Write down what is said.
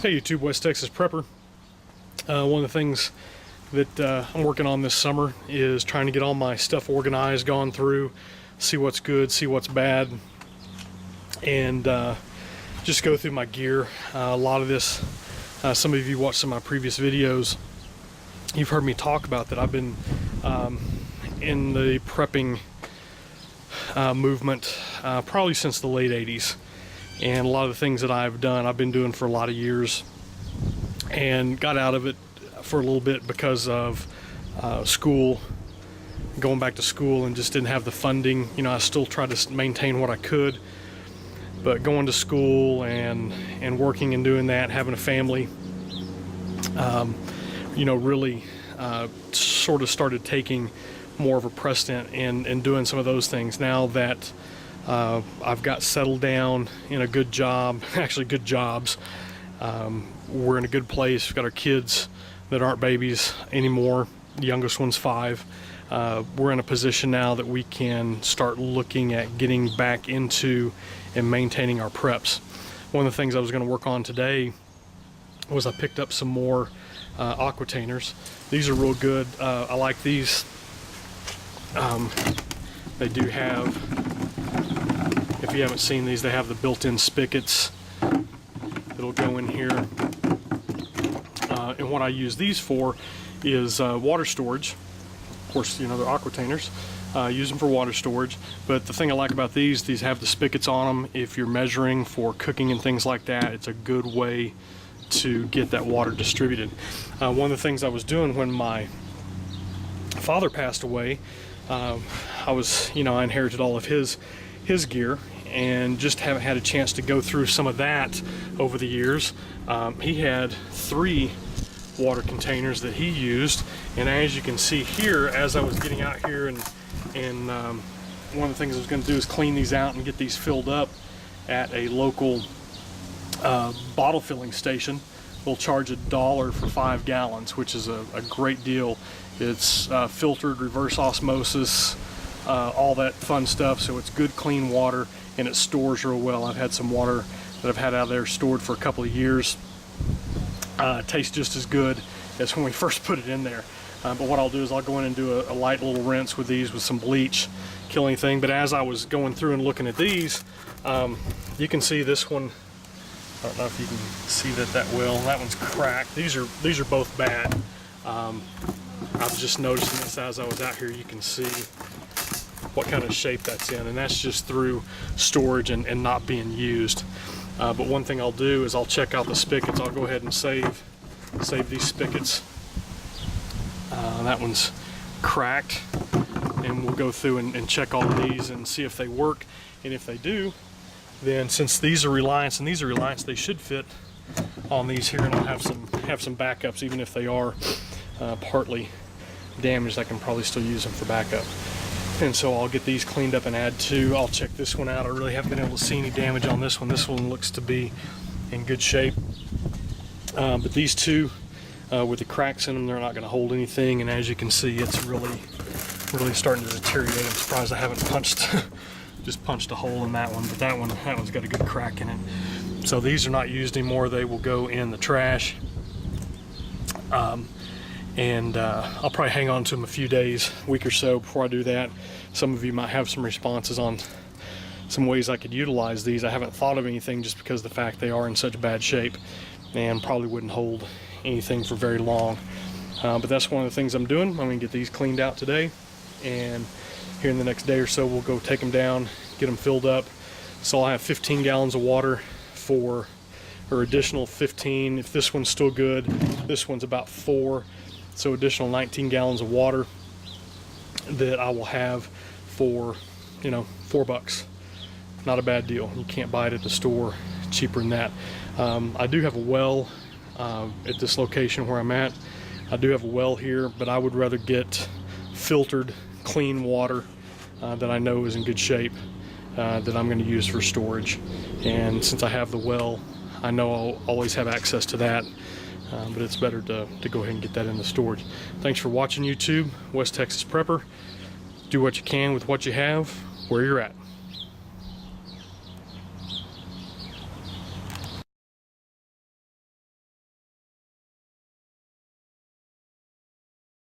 Hey YouTube, West Texas Prepper. One of the things that I'm working on this summer is trying to get all my stuff organized, gone through, see what's good, see what's bad, and just go through my gear. A lot of this, some of you watched some of my previous videos, you've heard me talk about that. I've been in the prepping movement probably since the late 80s. And a lot of the things that I've done, I've been doing for a lot of years, and got out of it for a little bit because of school, going back to school, and just didn't have the funding. You know, I still tried to maintain what I could, but going to school and working and doing that, having a family, you know, really sort of started taking more of a precedent in doing some of those things. Now that I've got settled down in a good job, actually good jobs. We're in a good place. We've got our kids that aren't babies anymore. The youngest one's 5. We're in a position now that we can start looking at getting back into and maintaining our preps. One of the things I was going to work on today was I picked up some more Aqua-tainers. These are real good. I like these. They do have, if you haven't seen these, they have the built-in spigots that'll go in here. And what I use these for is water storage. Of course, you know, they're Aqua-tainers. Use them for water storage. But the thing I like about these have the spigots on them. If you're measuring for cooking and things like that, it's a good way to get that water distributed. One of the things I was doing when my father passed away, I inherited all of his gear, and just haven't had a chance to go through some of that over the years. He had 3 water containers that he used, and as you can see here, as I was getting out here, and one of the things I was going to do is clean these out and get these filled up at a local bottle filling station. We'll charge $1 for 5 gallons, which is a great deal. It's filtered, reverse osmosis, all that fun stuff, so it's good clean water, and it stores real well. I've had some water that I've had out there stored for a couple of years. It tastes just as good as when we first put it in there. But what I'll do is I'll go in and do a light little rinse with these with some bleach, kill anything. But as I was going through and looking at these, you can see this one. I don't know if you can see that well. That one's cracked. These are both bad. I was just noticing this as I was out here. You can see what kind of shape that's in, and that's just through storage and not being used. But one thing I'll do is I'll check out the spigots. I'll go ahead and save these spigots. That one's cracked, and we'll go through and check all of these and see if they work. And if they do, then since these are Reliance and these are Reliance, they should fit on these here, and I'll have some backups. Even if they are partly damaged, I can probably still use them for backup. And so I'll get these cleaned up and add 2. I'll check this one out. I really haven't been able to see any damage on this one. This one looks to be in good shape. But these 2 with the cracks in them, they're not going to hold anything. And as you can see, it's really starting to deteriorate. I'm surprised I haven't just punched a hole in that one. But that one's got a good crack in it. So these are not used anymore. They will go in the trash. I'll probably hang on to them a few days, week or so before I do that. Some of you might have some responses on some ways I could utilize these. I haven't thought of anything just because of the fact they are in such bad shape and probably wouldn't hold anything for very long. But that's one of the things I'm doing. I'm going to get these cleaned out today, and here in the next day or so we'll go take them down, get them filled up. So I'll have 15 gallons of water or additional 15. If this one's still good, this one's about 4. So additional 19 gallons of water that I will have for, you know, $4. Not a bad deal. You can't buy it at the store cheaper than that. I do have a well at this location where I'm at. I do have a well here, but I would rather get filtered, clean water that I know is in good shape that I'm going to use for storage. And since I have the well, I know I'll always have access to that. But it's better to go ahead and get that in the storage. Thanks for watching YouTube, West Texas Prepper. Do what you can with what you have, where you're at.